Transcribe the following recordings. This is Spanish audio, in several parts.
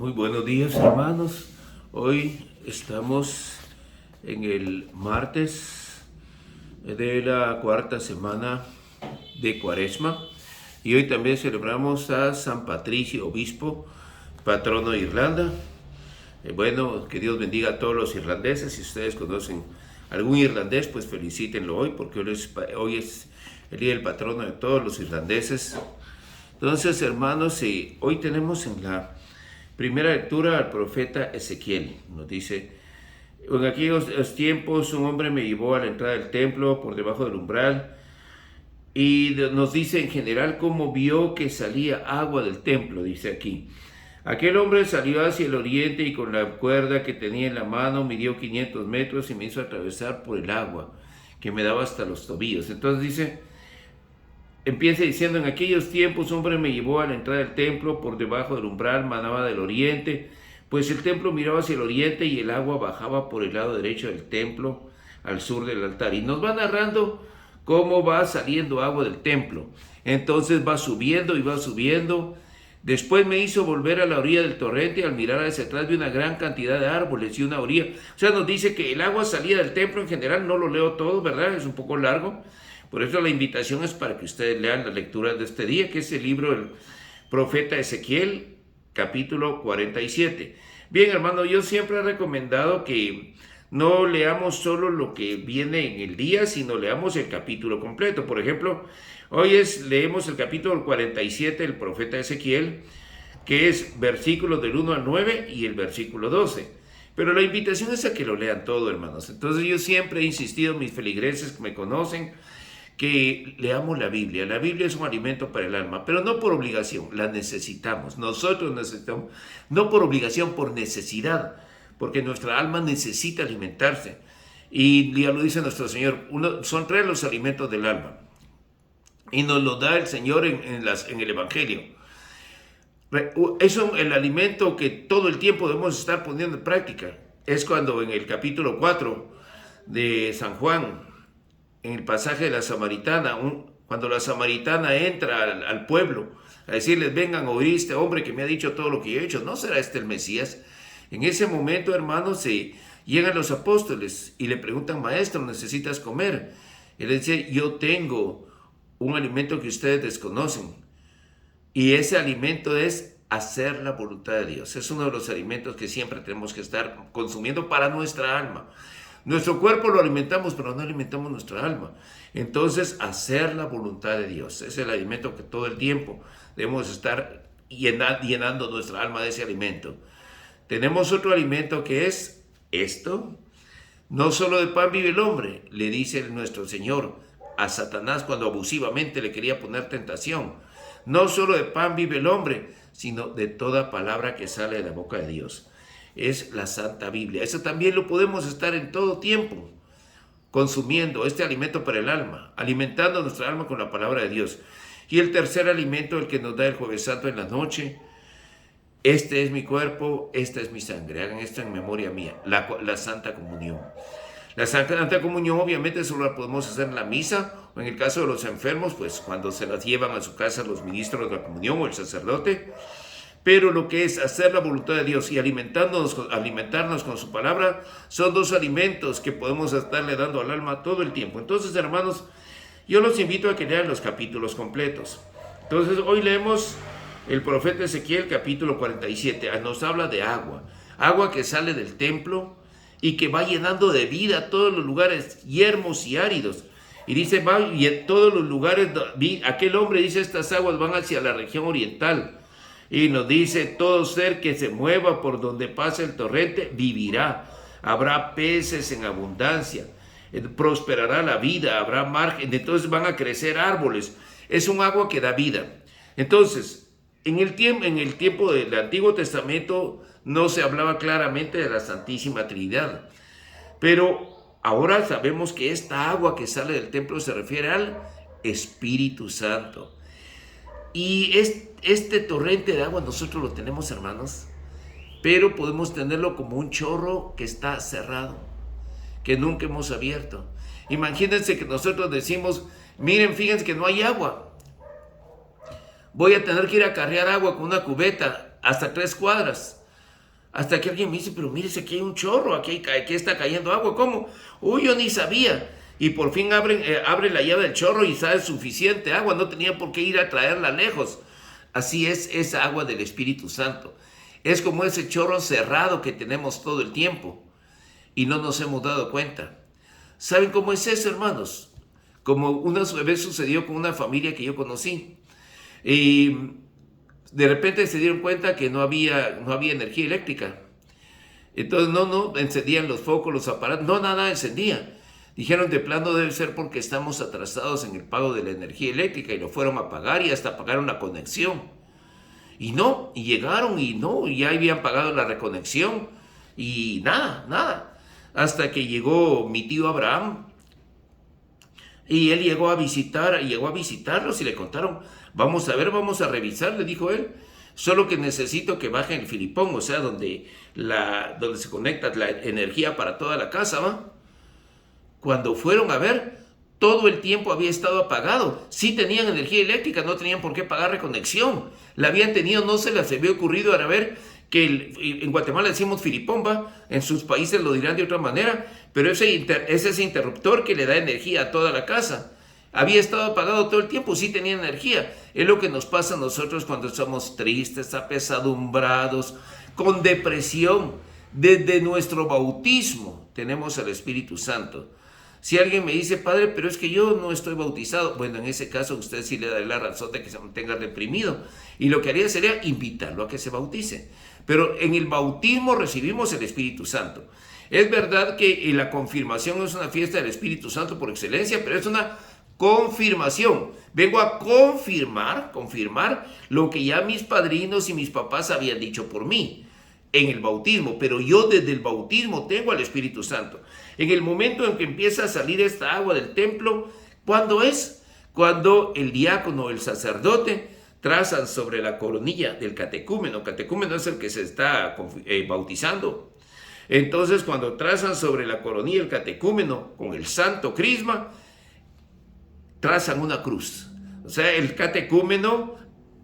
Muy buenos días, hermanos. Hoy estamos en el martes de la cuarta semana de Cuaresma y hoy también celebramos a San Patricio, obispo, patrono de Irlanda. Bueno, que Dios bendiga a todos los irlandeses. Si ustedes conocen algún irlandés, pues felicítenlo hoy, porque hoy es el día del patrono de todos los irlandeses. Entonces, hermanos, hoy tenemos en la primera lectura al profeta Ezequiel. Nos dice: en aquellos tiempos un hombre me llevó a la entrada del templo por debajo del umbral, y nos dice en general cómo vio que salía agua del templo. Dice aquí: aquel hombre salió hacia el oriente y con la cuerda que tenía en la mano midió 500 metros y me hizo atravesar por el agua que me daba hasta los tobillos. Entonces empieza diciendo: en aquellos tiempos un hombre me llevó a la entrada del templo por debajo del umbral, manaba del oriente, pues el templo miraba hacia el oriente y el agua bajaba por el lado derecho del templo al sur del altar. Y nos va narrando cómo va saliendo agua del templo. Entonces va subiendo y va subiendo. Después me hizo volver a la orilla del torrente y al mirar hacia atrás vi una gran cantidad de árboles y una orilla. O sea, nos dice que el agua salía del templo en general. No lo leo todo, ¿verdad? Es un poco largo. Por eso la invitación es para que ustedes lean la lectura de este día, que es el libro del profeta Ezequiel, capítulo 47. Bien, hermano, yo siempre he recomendado que no leamos solo lo que viene en el día, sino leamos el capítulo completo. Por ejemplo, leemos el capítulo 47 del profeta Ezequiel, que es versículos del 1 al 9 y el versículo 12. Pero la invitación es a que lo lean todo, hermanos. Entonces yo siempre he insistido, mis feligreses que me conocen, que leamos la Biblia. La Biblia es un alimento para el alma, pero no por obligación, la necesitamos. Nosotros necesitamos, no por obligación, por necesidad, porque nuestra alma necesita alimentarse. Y ya lo dice nuestro Señor, son tres los alimentos del alma. Y nos lo da el Señor en el Evangelio. Es el alimento que todo el tiempo debemos estar poniendo en práctica. Es cuando en el capítulo 4 de San Juan, en el pasaje de la samaritana, cuando la samaritana entra al pueblo a decirles: vengan a oír este hombre que me ha dicho todo lo que yo he hecho, ¿no será este el Mesías? En ese momento, hermanos, llegan los apóstoles y le preguntan: maestro, ¿necesitas comer? Él dice: yo tengo un alimento que ustedes desconocen, y ese alimento es hacer la voluntad de Dios. Es uno de los alimentos que siempre tenemos que estar consumiendo para nuestra alma. Nuestro cuerpo lo alimentamos, pero no alimentamos nuestra alma. Entonces, hacer la voluntad de Dios es el alimento que todo el tiempo debemos estar llenando nuestra alma de ese alimento. Tenemos otro alimento que es esto: no solo de pan vive el hombre, le dice nuestro Señor a Satanás cuando abusivamente le quería poner tentación. No solo de pan vive el hombre, sino de toda palabra que sale de la boca de Dios. Es la Santa Biblia. Eso también lo podemos estar en todo tiempo consumiendo, este alimento para el alma, alimentando nuestra alma con la palabra de Dios. Y el tercer alimento, el que nos da el Jueves Santo en la noche: este es mi cuerpo, esta es mi sangre, hagan esto en memoria mía, la Santa Comunión. La Santa Comunión obviamente solo la podemos hacer en la misa, o en el caso de los enfermos, pues cuando se las llevan a su casa los ministros de la comunión o el sacerdote. Pero lo que es hacer la voluntad de Dios y alimentarnos con su palabra son dos alimentos que podemos estarle dando al alma todo el tiempo. Entonces, hermanos, yo los invito a que lean los capítulos completos. Entonces, hoy leemos el profeta Ezequiel, capítulo 47. Nos habla de agua que sale del templo y que va llenando de vida todos los lugares yermos y áridos. Y dice: y en todos los lugares, aquel hombre dice: estas aguas van hacia la región oriental. Y nos dice: todo ser que se mueva por donde pasa el torrente vivirá. Habrá peces en abundancia. Prosperará la vida, habrá margen. Entonces van a crecer árboles. Es un agua que da vida. Entonces, en el tiempo del Antiguo Testamento no se hablaba claramente de la Santísima Trinidad. Pero ahora sabemos que esta agua que sale del templo se refiere al Espíritu Santo. Y este torrente de agua nosotros lo tenemos, hermanos, pero podemos tenerlo como un chorro que está cerrado, que nunca hemos abierto. Imagínense que nosotros decimos: miren, fíjense que no hay agua. Voy a tener que ir a cargar agua con una cubeta hasta 3 cuadras. Hasta que alguien me dice, pero mírese, aquí hay un chorro, aquí está cayendo agua. ¿Cómo? Uy, yo ni sabía. Y por fin abre la llave del chorro y sale suficiente agua. No tenía por qué ir a traerla lejos. Así es esa agua del Espíritu Santo. Es como ese chorro cerrado que tenemos todo el tiempo y no nos hemos dado cuenta. ¿Saben cómo es eso, hermanos? Como una vez sucedió con una familia que yo conocí. Y de repente se dieron cuenta que no había energía eléctrica. Entonces no encendían los focos, los aparatos, nada encendía. Dijeron, de plano debe ser porque estamos atrasados en el pago de la energía eléctrica, y lo fueron a pagar y hasta pagaron la conexión. Y llegaron y ya habían pagado la reconexión y nada. Hasta que llegó mi tío Abraham y él llegó a visitarlos y le contaron, vamos a ver, vamos a revisar, le dijo él. Solo que necesito que bajen el filipón, o sea, donde se conecta la energía para toda la casa, ¿va? Cuando fueron a ver, todo el tiempo había estado apagado. Sí tenían energía eléctrica, no tenían por qué pagar reconexión. La habían tenido, no se les había ocurrido a ver que en Guatemala decimos filipón, ¿va? En sus países lo dirán de otra manera, pero es ese interruptor que le da energía a toda la casa. Había estado apagado todo el tiempo, sí tenía energía. Es lo que nos pasa a nosotros cuando somos tristes, apesadumbrados, con depresión. Desde nuestro bautismo tenemos al Espíritu Santo. Si alguien me dice, padre, pero es que yo no estoy bautizado, bueno, en ese caso usted sí le dará la razón de que se mantenga reprimido. Y lo que haría sería invitarlo a que se bautice. Pero en el bautismo recibimos el Espíritu Santo. Es verdad que la confirmación es una fiesta del Espíritu Santo por excelencia, pero es una confirmación. Vengo a confirmar lo que ya mis padrinos y mis papás habían dicho por mí en el bautismo, pero yo desde el bautismo tengo al Espíritu Santo. En el momento en que empieza a salir esta agua del templo, ¿cuándo es? Cuando el diácono, el sacerdote, trazan sobre la coronilla del catecúmeno. Catecúmeno es el que se está bautizando. Entonces, cuando trazan sobre la coronilla del catecúmeno con el santo crisma, trazan una cruz. O sea, el catecúmeno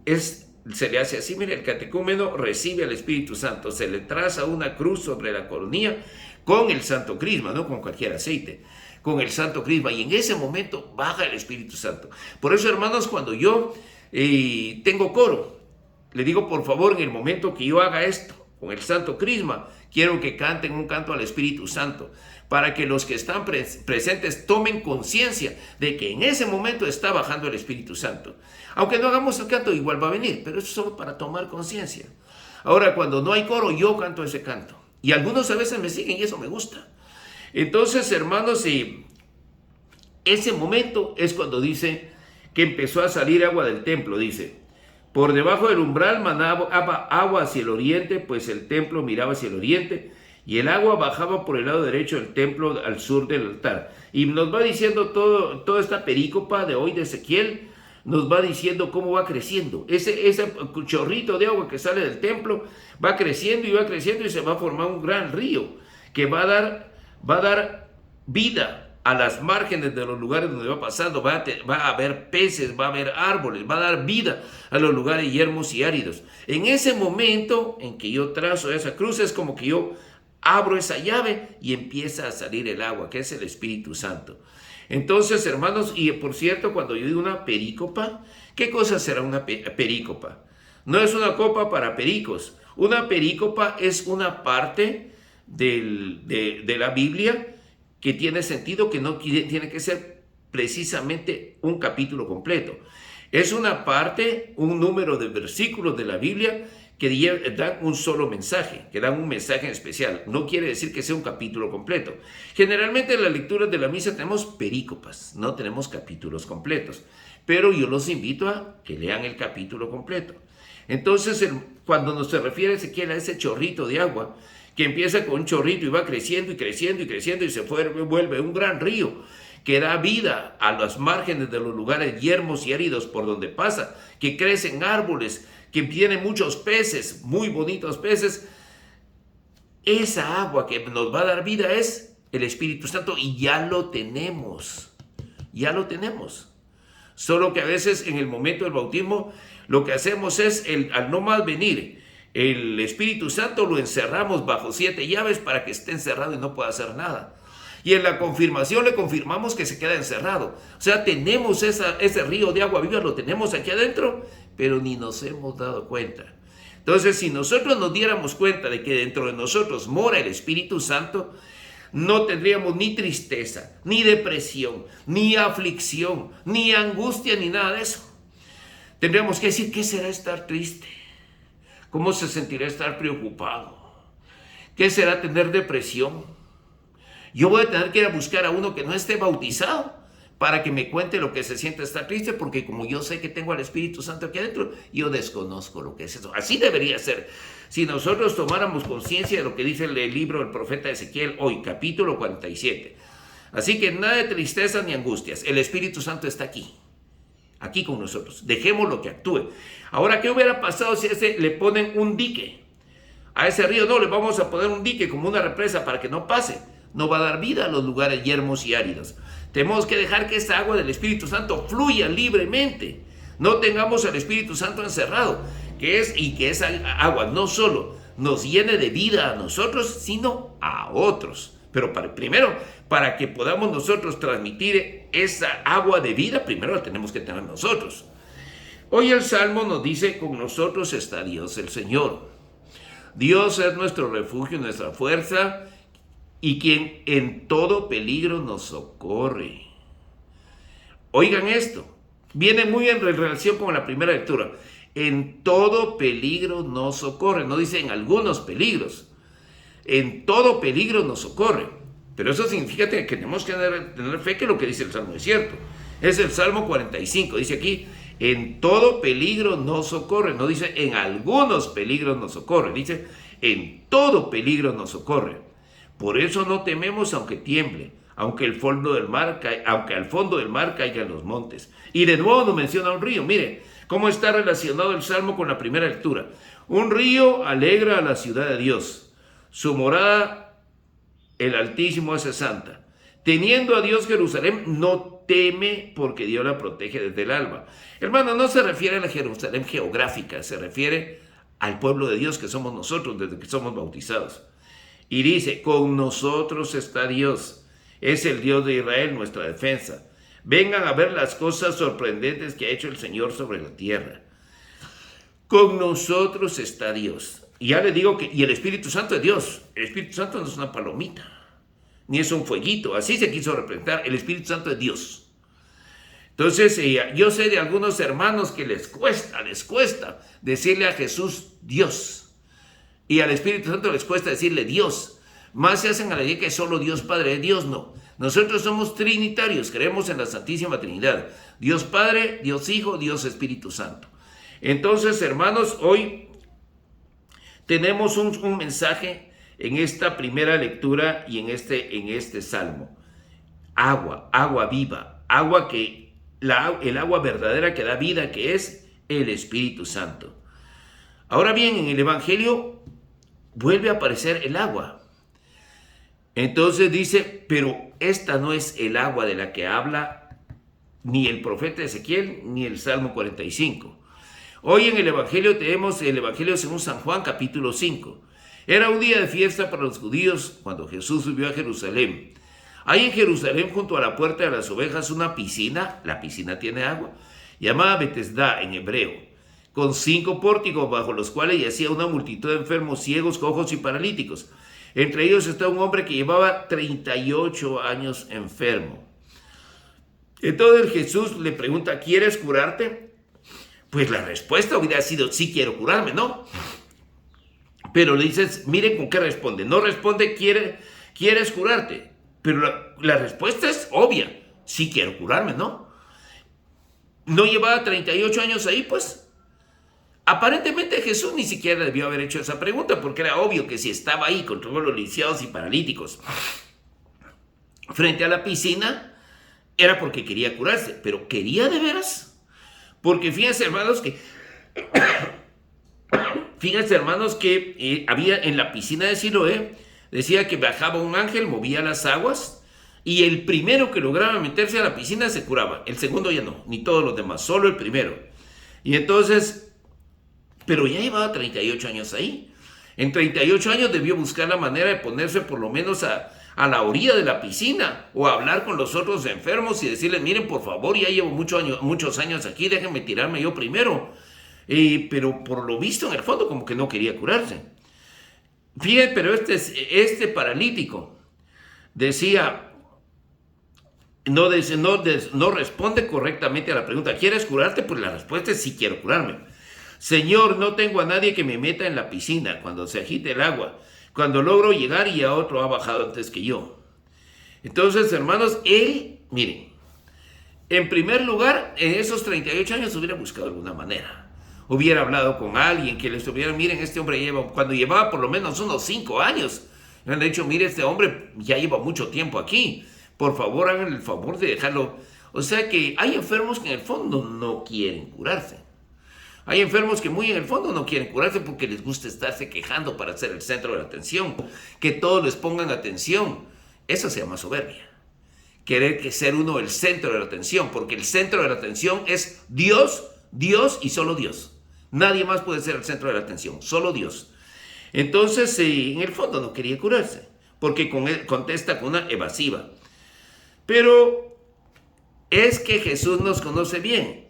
se le hace así, mire, el catecúmeno recibe al Espíritu Santo, se le traza una cruz sobre la coronilla con el santo crisma, no con cualquier aceite, con el santo crisma, y en ese momento baja el Espíritu Santo. Por eso, hermanos, cuando yo tengo coro, le digo, por favor, en el momento que yo haga esto, con el santo crisma, quiero que canten un canto al Espíritu Santo, para que los que están presentes tomen conciencia de que en ese momento está bajando el Espíritu Santo. Aunque no hagamos el canto, igual va a venir, pero eso es solo para tomar conciencia. Ahora, cuando no hay coro, yo canto ese canto. Y algunos a veces me siguen y eso me gusta. Entonces, hermanos, ese momento es cuando dice que empezó a salir agua del templo, dice. Por debajo del umbral manaba agua hacia el oriente, pues el templo miraba hacia el oriente, y el agua bajaba por el lado derecho del templo al sur del altar. Y nos va diciendo toda esta perícopa de hoy de Ezequiel, nos va diciendo cómo va creciendo. Ese chorrito de agua que sale del templo va creciendo y se va a formar un gran río que va a dar vida a las márgenes de los lugares donde va pasando. Va a haber peces, va a haber árboles, va a dar vida a los lugares yermos y áridos. En ese momento en que yo trazo esa cruz, es como que yo abro esa llave y empieza a salir el agua, que es el Espíritu Santo. Entonces, hermanos, y por cierto, cuando yo digo una perícopa, ¿qué cosa será una perícopa? No es una copa para pericos. Una perícopa es una parte de la Biblia que tiene sentido, que no tiene que ser precisamente un capítulo completo. Es una parte, un número de versículos de la Biblia que dan un solo mensaje, que dan un mensaje en especial. No quiere decir que sea un capítulo completo. Generalmente en las lecturas de la misa tenemos perícopas, no tenemos capítulos completos. Pero yo los invito a que lean el capítulo completo. Entonces, cuando nos se refiere Ezequiel a ese chorrito de agua, que empieza con un chorrito y va creciendo y creciendo y creciendo y se vuelve un gran río, que da vida a las márgenes de los lugares yermos y áridos por donde pasa, que crecen árboles, que tiene muchos peces, muy bonitos peces. Esa agua que nos va a dar vida es el Espíritu Santo y ya lo tenemos. Solo que a veces en el momento del bautismo lo que hacemos es, al no más venir El Espíritu Santo lo encerramos bajo 7 llaves para que esté encerrado y no pueda hacer nada. Y en la confirmación le confirmamos que se queda encerrado. O sea, tenemos ese río de agua viva, lo tenemos aquí adentro, pero ni nos hemos dado cuenta. Entonces, si nosotros nos diéramos cuenta de que dentro de nosotros mora el Espíritu Santo, no tendríamos ni tristeza, ni depresión, ni aflicción, ni angustia, ni nada de eso. Tendríamos que decir, ¿qué será estar triste? ¿Cómo se sentirá estar preocupado? ¿Qué será tener depresión? Yo voy a tener que ir a buscar a uno que no esté bautizado para que me cuente lo que se siente estar triste, porque como yo sé que tengo al Espíritu Santo aquí adentro, yo desconozco lo que es eso. Así debería ser. Si nosotros tomáramos conciencia de lo que dice el libro del profeta Ezequiel hoy, capítulo 47. Así que nada de tristeza ni angustias. El Espíritu Santo está aquí con nosotros. Dejémoslo que actúe. Ahora, ¿qué hubiera pasado si le ponen un dique a ese río? No, le vamos a poner un dique como una represa para que no pase. No va a dar vida a los lugares yermos y áridos. Tenemos que dejar que esta agua del Espíritu Santo fluya libremente. No tengamos al Espíritu Santo encerrado, que esa agua no solo nos llene de vida a nosotros, sino a otros. Pero primero, para que podamos nosotros transmitir esa agua de vida, primero la tenemos que tener nosotros. Hoy el Salmo nos dice, con nosotros está Dios el Señor. Dios es nuestro refugio, nuestra fuerza, y quien en todo peligro nos socorre. Oigan esto, viene muy en relación con la primera lectura. En todo peligro nos socorre, no dice en algunos peligros. En todo peligro nos socorre. Pero eso significa que tenemos que tener fe que lo que dice el Salmo es cierto. Es el Salmo 45, dice aquí, en todo peligro nos socorre. No dice en algunos peligros nos socorre, dice en todo peligro nos socorre. Por eso no tememos aunque tiemble, aunque al fondo del mar caigan los montes. Y de nuevo nos menciona un río. Mire cómo está relacionado el Salmo con la primera lectura. Un río alegra a la ciudad de Dios. Su morada, el Altísimo, hace santa. Teniendo a Dios Jerusalén, no teme porque Dios la protege desde el alba. Hermano, no se refiere a la Jerusalén geográfica, se refiere al pueblo de Dios que somos nosotros desde que somos bautizados. Y dice, con nosotros está Dios, es el Dios de Israel, nuestra defensa. Vengan a ver las cosas sorprendentes que ha hecho el Señor sobre la tierra. Con nosotros está Dios. Y ya le digo y el Espíritu Santo es Dios. El Espíritu Santo no es una palomita, ni es un fueguito. Así se quiso representar. El Espíritu Santo es Dios. Entonces, yo sé de algunos hermanos que les cuesta decirle a Jesús Dios. Y al Espíritu Santo les cuesta decirle Dios. Más se hacen a la idea que es solo Dios Padre. Dios no. Nosotros somos trinitarios, creemos en la Santísima Trinidad. Dios Padre, Dios Hijo, Dios Espíritu Santo. Entonces, hermanos, hoy tenemos un mensaje en esta primera lectura y en este salmo. Agua viva, el agua verdadera que da vida, que es el Espíritu Santo. Ahora bien, en el Evangelio vuelve a aparecer el agua. Entonces dice, pero esta no es el agua de la que habla ni el profeta Ezequiel ni el Salmo 45. Hoy en el Evangelio tenemos el Evangelio según San Juan, capítulo 5. Era un día de fiesta para los judíos cuando Jesús subió a Jerusalén. Hay en Jerusalén, junto a la puerta de las ovejas, una piscina, la piscina tiene agua, llamada Betesda en hebreo, con 5 pórticos bajo los cuales yacía una multitud de enfermos, ciegos, cojos y paralíticos. Entre ellos está un hombre que llevaba 38 años enfermo. Entonces Jesús le pregunta, ¿quieres curarte? Pues la respuesta hubiera sido, sí quiero curarme, ¿no? Pero le dices, miren con qué responde. No responde, ¿quieres curarte? Pero la respuesta es obvia, sí quiero curarme, ¿no? No llevaba 38 años ahí, pues. Aparentemente Jesús ni siquiera debió haber hecho esa pregunta, porque era obvio que si estaba ahí con todos los lisiados y paralíticos frente a la piscina, era porque quería curarse. ¿Pero quería de veras? Porque fíjense, hermanos, que había en la piscina de Siloé, decía que bajaba un ángel, movía las aguas, y el primero que lograba meterse a la piscina se curaba. El segundo ya no, ni todos los demás, solo el primero. Y entonces pero ya llevaba 38 años ahí. En 38 años debió buscar la manera de ponerse por lo menos a la orilla de la piscina o hablar con los otros enfermos y decirles, miren, por favor, ya llevo muchos años aquí, déjenme tirarme yo primero. Pero por lo visto en el fondo como que no quería curarse. Fíjense, pero este paralítico decía, no responde correctamente a la pregunta, ¿quieres curarte? Pues la respuesta es sí quiero curarme. Señor, no tengo a nadie que me meta en la piscina cuando se agite el agua. Cuando logro llegar y a otro ha bajado antes que yo. Entonces, hermanos, él, miren, en primer lugar, en esos 38 años hubiera buscado alguna manera. Hubiera hablado con alguien que le estuviera, miren, este hombre cuando llevaba por lo menos unos 5 años, le han dicho, mire, este hombre ya lleva mucho tiempo aquí. Por favor, hagan el favor de dejarlo. O sea que hay enfermos que en el fondo no quieren curarse. Hay enfermos que muy en el fondo no quieren curarse porque les gusta estarse quejando para ser el centro de la atención, que todos les pongan atención. Eso se llama soberbia. Querer que ser uno el centro de la atención, porque el centro de la atención es Dios, Dios y solo Dios. Nadie más puede ser el centro de la atención, solo Dios. Entonces, en el fondo no quería curarse, porque contesta con una evasiva. Pero es que Jesús nos conoce bien.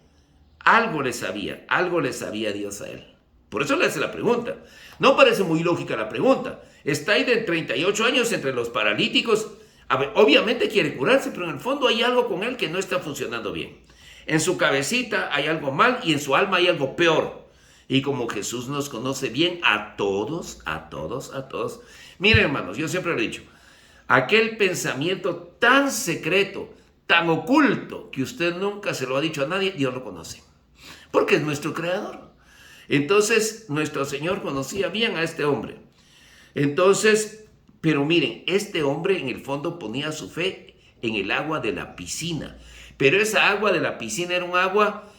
Algo le sabía Dios a él. Por eso le hace la pregunta. No parece muy lógica la pregunta. Está ahí de 38 años entre los paralíticos. A ver, obviamente quiere curarse, pero en el fondo hay algo con él que no está funcionando bien. En su cabecita hay algo mal y en su alma hay algo peor. Y como Jesús nos conoce bien a todos. Miren, hermanos, yo siempre lo he dicho. Aquel pensamiento tan secreto, tan oculto, que usted nunca se lo ha dicho a nadie, Dios lo conoce. Porque es nuestro creador. Entonces, nuestro Señor conocía bien a este hombre. Entonces, pero miren, este hombre en el fondo ponía su fe en el agua de la piscina. Pero esa agua de la piscina era un agua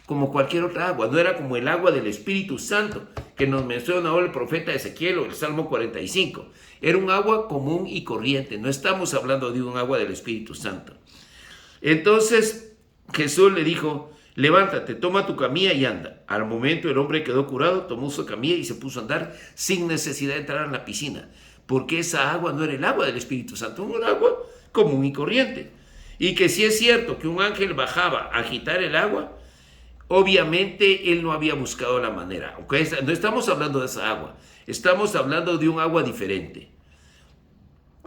como cualquier otra agua. No era como el agua del Espíritu Santo que nos menciona ahora el profeta Ezequiel o el Salmo 45. Era un agua común y corriente. No estamos hablando de un agua del Espíritu Santo. Entonces Jesús le dijo, levántate, toma tu camilla y anda. Al momento el hombre quedó curado, tomó su camilla y se puso a andar sin necesidad de entrar en la piscina, porque esa agua no era el agua del Espíritu Santo, era un agua común y corriente. Y que si es cierto que un ángel bajaba a agitar el agua, obviamente él no había buscado la manera. Okay, no estamos hablando de esa agua, estamos hablando de un agua diferente.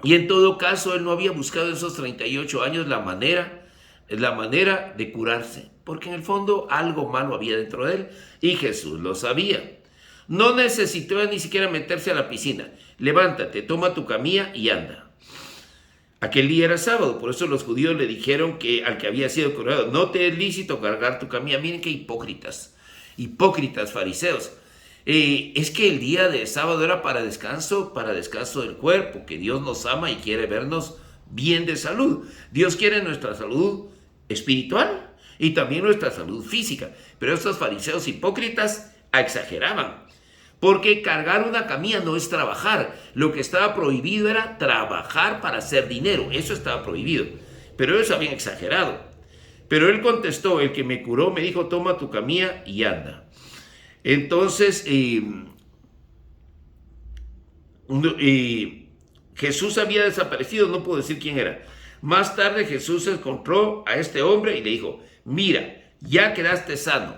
Y en todo caso él no había buscado en esos 38 años la manera de curarse, porque en el fondo algo malo había dentro de él y Jesús lo sabía. No necesitó ni siquiera meterse a la piscina. Levántate, toma tu camilla y anda. Aquel día era sábado, por eso los judíos le dijeron que al que había sido curado, no te es lícito cargar tu camilla. Miren qué hipócritas fariseos. Es que el día de sábado era para descanso del cuerpo, que Dios nos ama y quiere vernos bien de salud. Dios quiere nuestra salud espiritual y también nuestra salud física. Pero estos fariseos hipócritas exageraban, porque cargar una camilla no es trabajar. Lo que estaba prohibido era trabajar para hacer dinero. Eso estaba prohibido. Pero ellos habían exagerado. Pero él contestó, el que me curó me dijo, toma tu camilla y anda. Entonces, Jesús había desaparecido, no puedo decir quién era. Más tarde Jesús encontró a este hombre y le dijo, mira, ya quedaste sano,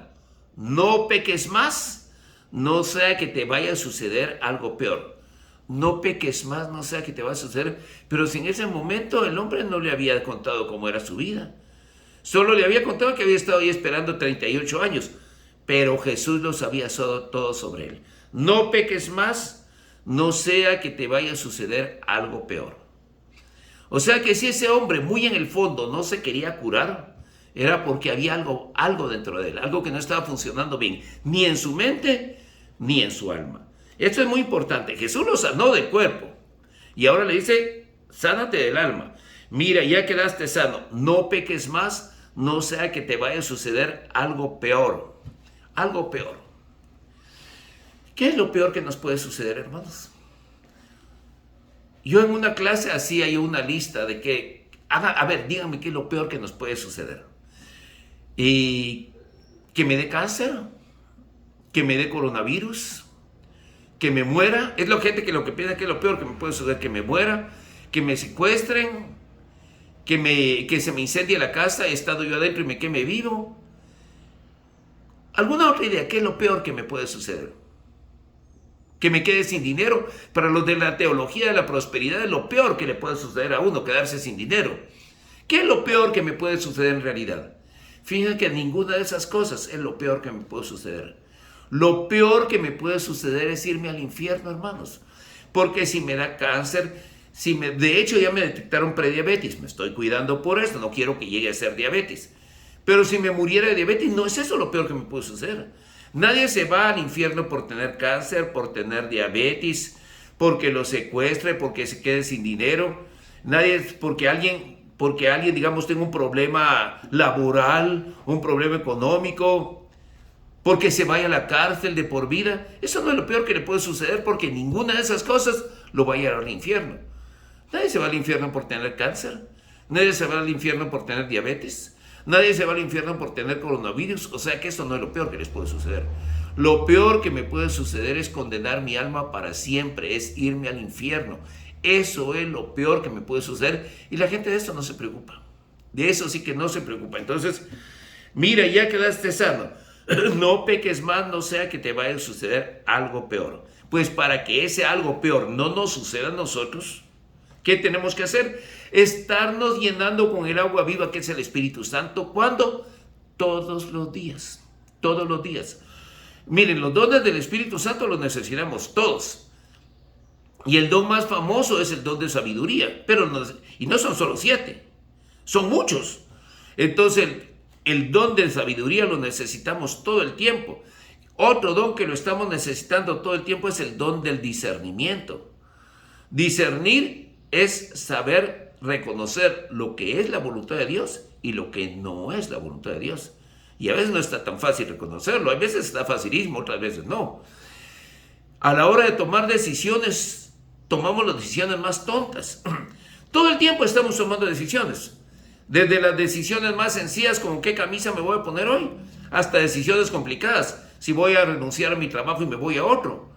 no peques más, no sea que te vaya a suceder algo peor. No peques más, no sea que te vaya a suceder. Pero si en ese momento el hombre no le había contado cómo era su vida, solo le había contado que había estado ahí esperando 38 años, pero Jesús lo sabía todo sobre él. No peques más, no sea que te vaya a suceder algo peor. O sea que si ese hombre muy en el fondo no se quería curar, era porque había algo dentro de él, algo que no estaba funcionando bien, ni en su mente, ni en su alma. Esto es muy importante. Jesús lo sanó del cuerpo y ahora le dice, sánate del alma. Mira, ya quedaste sano, no peques más, no sea que te vaya a suceder algo peor. Algo peor. ¿Qué es lo peor que nos puede suceder, hermanos? Yo en una clase hacía yo una lista de que, a ver, díganme qué es lo peor que nos puede suceder. Y que me dé cáncer, que me dé coronavirus, que me muera. Es la gente que lo que piensa que es lo peor que me puede suceder, que me muera, que me secuestren, que se me incendie la casa, he estado yo adentro y me queme vivo. ¿Alguna otra idea? ¿Qué es lo peor que me puede suceder? Que me quede sin dinero. Para los de la teología de la prosperidad es lo peor que le puede suceder a uno, quedarse sin dinero. ¿Qué es lo peor que me puede suceder en realidad? Fíjense que ninguna de esas cosas es lo peor que me puede suceder. Lo peor que me puede suceder es irme al infierno, hermanos. Porque si me da cáncer, de hecho ya me detectaron prediabetes, me estoy cuidando por esto, no quiero que llegue a ser diabetes. Pero si me muriera de diabetes, no es eso lo peor que me puede suceder. Nadie se va al infierno por tener cáncer, por tener diabetes, porque lo secuestre, porque se quede sin dinero. Nadie, porque alguien, digamos, tenga un problema laboral, un problema económico, porque se vaya a la cárcel de por vida. Eso no es lo peor que le puede suceder, porque ninguna de esas cosas lo va a llevar al infierno. Nadie se va al infierno por tener cáncer. Nadie se va al infierno por tener diabetes. Nadie se va al infierno por tener coronavirus. O sea que eso no es lo peor que les puede suceder. Lo peor que me puede suceder es condenar mi alma para siempre, es irme al infierno. Eso es lo peor que me puede suceder. Y la gente de eso no se preocupa. De eso sí que no se preocupa. Entonces, mira, ya quedaste sano. No peques más, no sea que te vaya a suceder algo peor. Pues para que ese algo peor no nos suceda a nosotros, ¿qué tenemos que hacer? Estarnos llenando con el agua viva que es el Espíritu Santo. ¿Cuándo? Todos los días. Todos los días. Miren, los dones del Espíritu Santo los necesitamos todos. Y el don más famoso es el don de sabiduría. Y no son solo 7, son muchos. Entonces, el don de sabiduría lo necesitamos todo el tiempo. Otro don que lo estamos necesitando todo el tiempo es el don del discernimiento. Discernir es saber reconocer lo que es la voluntad de Dios y lo que no es la voluntad de Dios. Y a veces no está tan fácil reconocerlo, a veces está facilismo, otras veces no. A la hora de tomar decisiones, tomamos las decisiones más tontas. Todo el tiempo estamos tomando decisiones. Desde las decisiones más sencillas, como qué camisa me voy a poner hoy, hasta decisiones complicadas, si voy a renunciar a mi trabajo y me voy a otro.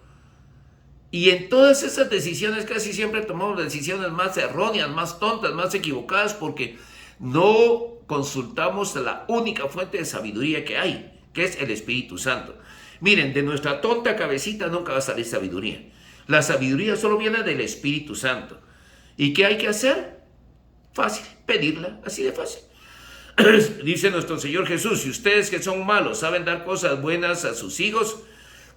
Y en todas esas decisiones casi siempre tomamos decisiones más erróneas, más tontas, más equivocadas, porque no consultamos la única fuente de sabiduría que hay, que es el Espíritu Santo. Miren, de nuestra tonta cabecita nunca va a salir sabiduría. La sabiduría solo viene del Espíritu Santo. ¿Y qué hay que hacer? Fácil, pedirla, así de fácil. Dice nuestro Señor Jesús, si ustedes que son malos saben dar cosas buenas a sus hijos,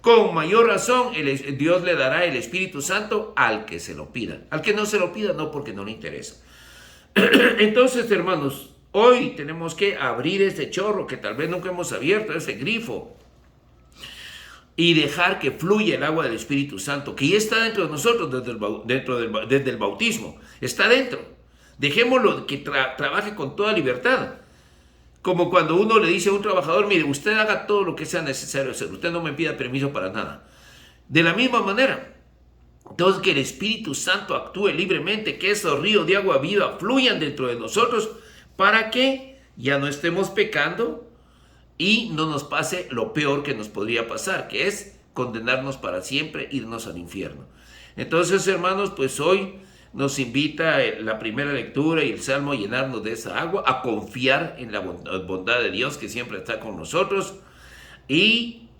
con mayor razón Dios le dará el Espíritu Santo al que se lo pida. Al que no se lo pida, no, porque no le interesa. Entonces, hermanos, hoy tenemos que abrir este chorro que tal vez nunca hemos abierto, ese grifo, y dejar que fluya el agua del Espíritu Santo, que ya está dentro de nosotros desde el bautismo. Está dentro. Dejémoslo que trabaje con toda libertad. Como cuando uno le dice a un trabajador, mire, usted haga todo lo que sea necesario hacer, usted no me pida permiso para nada. De la misma manera, entonces que el Espíritu Santo actúe libremente, que esos ríos de agua viva fluyan dentro de nosotros, para que ya no estemos pecando y no nos pase lo peor que nos podría pasar, que es condenarnos para siempre, irnos al infierno. Entonces, hermanos, pues hoy nos invita la primera lectura y el Salmo a llenarnos de esa agua, a confiar en la bondad de Dios que siempre está con nosotros y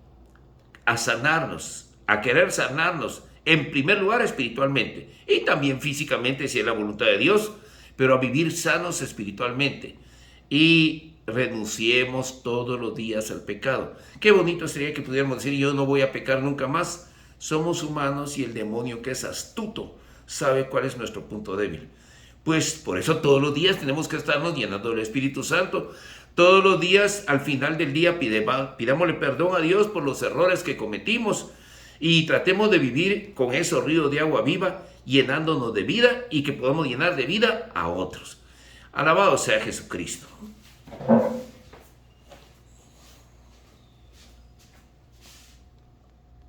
a sanarnos, a querer sanarnos, en primer lugar espiritualmente y también físicamente si es la voluntad de Dios, pero a vivir sanos espiritualmente y renunciemos todos los días al pecado. Qué bonito sería que pudiéramos decir, yo no voy a pecar nunca más. Somos humanos y el demonio, que es astuto, sabe cuál es nuestro punto débil. Pues por eso todos los días tenemos que estarnos llenando del Espíritu Santo. Todos los días, al final del día, pidámosle perdón a Dios por los errores que cometimos y tratemos de vivir con esos ríos de agua viva, llenándonos de vida y que podamos llenar de vida a otros. Alabado sea Jesucristo.